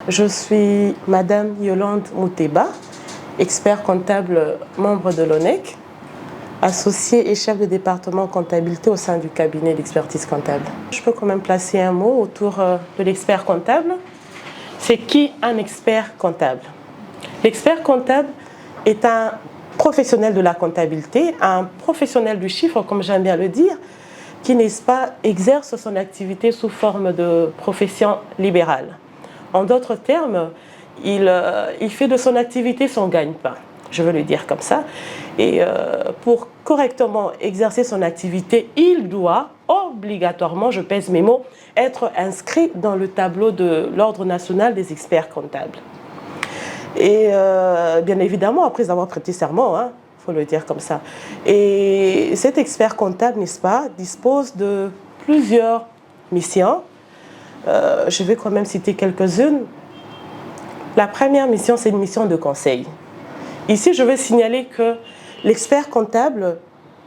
Je suis Madame Yolande Mouteba, expert comptable, membre de l'ONEC, associée et chef de département comptabilité au sein du cabinet d'expertise comptable. Je peux quand même placer un mot autour de l'expert comptable. C'est qui un expert comptable? L'expert comptable est un professionnel de la comptabilité, un professionnel du chiffre, comme j'aime bien le dire, qui, n'est-ce pas, exerce son activité sous forme de profession libérale. En d'autres termes, il fait de son activité son gagne-pain, je veux le dire comme ça. Et pour correctement exercer son activité, il doit obligatoirement, je pèse mes mots, être inscrit dans le tableau de l'Ordre national des experts comptables. Et bien évidemment, après avoir prêté serment, hein, faut le dire comme ça. Et cet expert comptable, n'est-ce pas, dispose de plusieurs missions. Je vais quand même citer quelques-unes. La première mission, c'est une mission de conseil. Ici, je veux signaler que l'expert comptable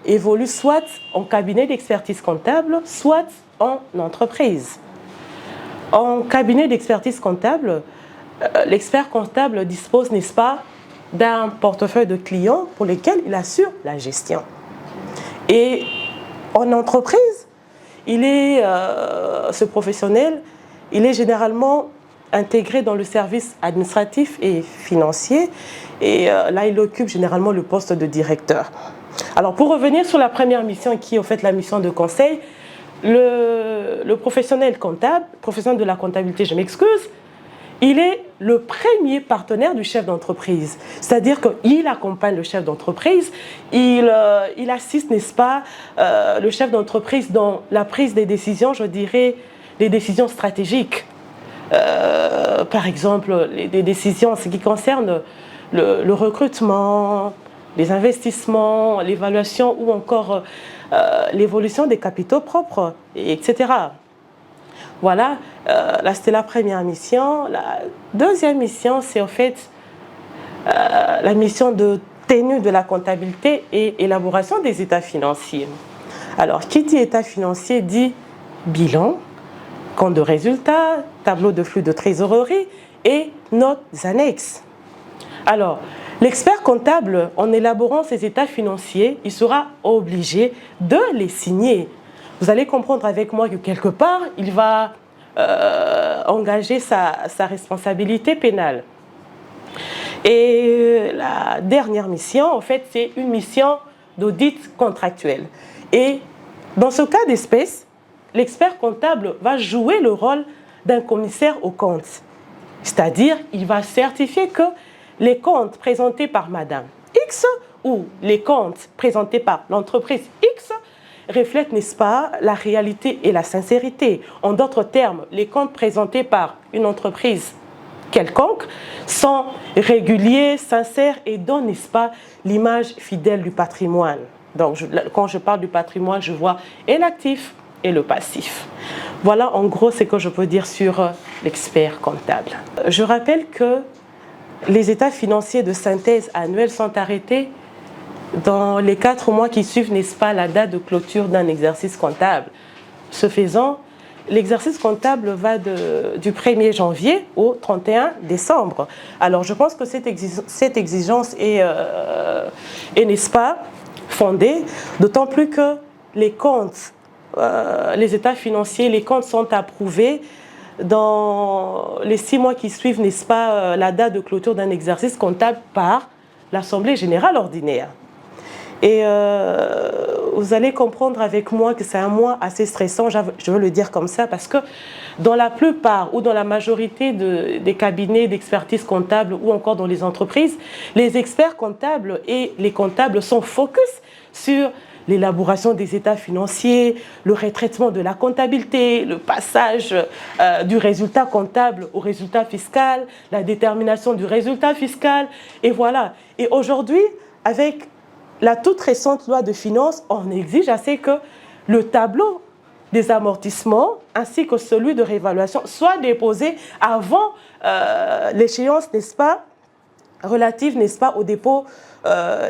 évolue soit en cabinet d'expertise comptable, soit en entreprise. En cabinet d'expertise comptable, l'expert comptable dispose, n'est-ce pas, d'un portefeuille de clients pour lesquels il assure la gestion. Et en entreprise, ce professionnel, il est généralement intégré dans le service administratif et financier. Et là, il occupe généralement le poste de directeur. Alors, pour revenir sur la première mission, qui est en fait la mission de conseil, le professionnel comptable, professionnel de la comptabilité, je m'excuse, il est le premier partenaire du chef d'entreprise. C'est-à-dire qu'il accompagne le chef d'entreprise, il assiste, n'est-ce pas, le chef d'entreprise dans la prise des décisions, je dirais, des décisions stratégiques. Par exemple, des décisions en ce qui concerne le recrutement, les investissements, l'évaluation ou encore l'évolution des capitaux propres, etc. Voilà, là c'était la première mission. La deuxième mission, c'est en fait la mission de tenue de la comptabilité et élaboration des états financiers. Alors, qui dit état financier dit bilan, compte de résultats, tableau de flux de trésorerie et notes annexes. Alors, l'expert comptable, en élaborant ces états financiers, il sera obligé de les signer. Vous allez comprendre avec moi que quelque part, il va engager sa responsabilité pénale. Et la dernière mission, en fait, c'est une mission d'audit contractuel. Et dans ce cas d'espèce, l'expert comptable va jouer le rôle d'un commissaire aux comptes. C'est-à-dire, il va certifier que les comptes présentés par Madame X ou les comptes présentés par l'entreprise X reflètent, n'est-ce pas, la réalité et la sincérité. En d'autres termes, les comptes présentés par une entreprise quelconque sont réguliers, sincères et donnent, n'est-ce pas, l'image fidèle du patrimoine. Donc, quand je parle du patrimoine, je vois et l'actif et le passif. Voilà en gros ce que je peux dire sur l'expert comptable. Je rappelle que les états financiers de synthèse annuels sont arrêtés dans les 4 mois qui suivent, n'est-ce pas, la date de clôture d'un exercice comptable. Ce faisant, l'exercice comptable va du 1er janvier au 31 décembre. Alors, je pense que cette exigence est n'est-ce pas, fondée, d'autant plus que les comptes, les états financiers, les comptes sont approuvés dans les 6 mois qui suivent, n'est-ce pas, la date de clôture d'un exercice comptable par l'Assemblée générale ordinaire. Et vous allez comprendre avec moi que c'est un mois assez stressant, je veux le dire comme ça, parce que dans la plupart ou dans la majorité des cabinets d'expertise comptable ou encore dans les entreprises, les experts comptables et les comptables sont focus sur l'élaboration des états financiers, le retraitement de la comptabilité, le passage du résultat comptable au résultat fiscal, la détermination du résultat fiscal, et voilà. Et aujourd'hui, avec la toute récente loi de finances, on exige assez que le tableau des amortissements ainsi que celui de réévaluation soit déposé avant l'échéance, n'est-ce pas, relative, n'est-ce pas, au dépôt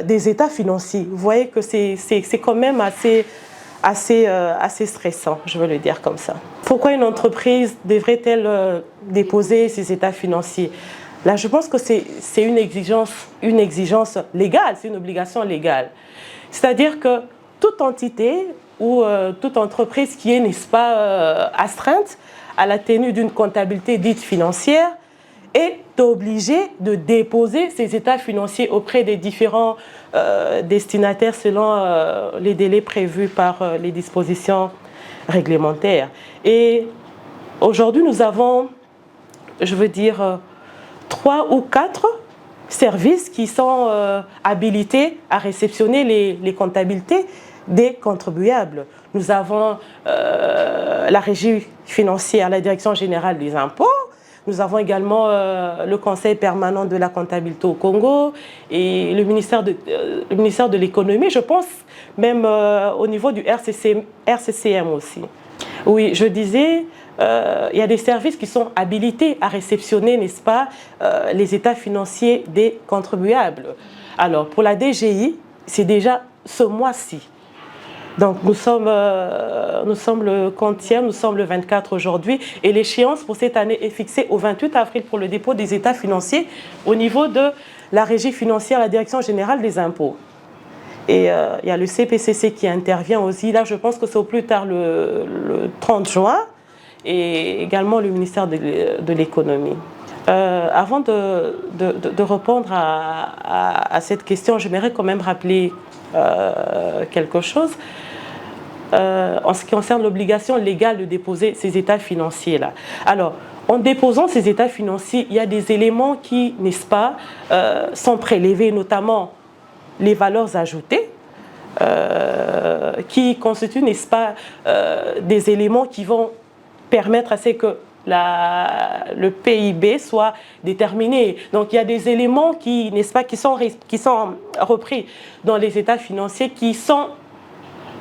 des états financiers. Vous voyez que c'est quand même assez stressant, je veux le dire comme ça. Pourquoi une entreprise devrait-elle déposer ses états financiers? Là, je pense que c'est une exigence légale, c'est une obligation légale. C'est-à-dire que toute entité ou toute entreprise qui est, n'est-ce pas, astreinte à la tenue d'une comptabilité dite financière est obligée de déposer ses états financiers auprès des différents destinataires selon les délais prévus par les dispositions réglementaires. Et aujourd'hui, nous avons, je veux dire, 3 ou 4 services qui sont habilités à réceptionner les comptabilités des contribuables. Nous avons la régie financière, la direction générale des impôts. Nous avons également le Conseil permanent de la comptabilité au Congo et le ministère de l'économie, je pense même au niveau du RCCM aussi. Oui, je disais, il y a des services qui sont habilités à réceptionner, n'est-ce pas, les états financiers des contribuables. Alors, pour la DGI, c'est déjà ce mois-ci. Donc, nous sommes le 30e, nous sommes le 24 aujourd'hui, et l'échéance pour cette année est fixée au 28 avril pour le dépôt des états financiers au niveau de la régie financière, la Direction générale des impôts. Et il y a le CPCC qui intervient aussi. Là, je pense que c'est au plus tard le 30 juin. Et également le ministère de l'économie. Avant de répondre à cette question, j'aimerais quand même rappeler quelque chose. En ce qui concerne l'obligation légale de déposer ces états financiers-là. Alors, en déposant ces états financiers, il y a des éléments qui, n'est-ce pas, sont prélevés, notamment les valeurs ajoutées, qui constituent, n'est-ce pas, des éléments qui vont permettre à ce que le PIB soit déterminé. Donc il y a des éléments qui, n'est-ce pas, qui sont repris dans les états financiers qui sont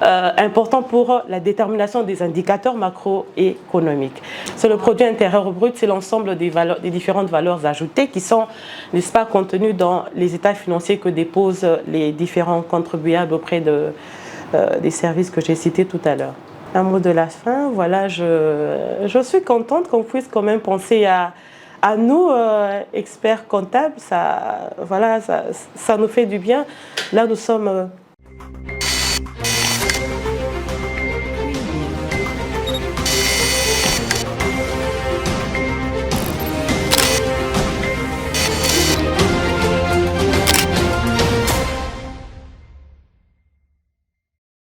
importants pour la détermination des indicateurs macroéconomiques. C'est le produit intérieur brut, c'est l'ensemble des différentes valeurs ajoutées qui sont, n'est-ce pas, contenues dans les états financiers que déposent les différents contribuables auprès des services que j'ai cités tout à l'heure. Un mot de la fin, voilà, je suis contente qu'on puisse quand même penser à nous, experts comptables, ça nous fait du bien. Là, nous sommes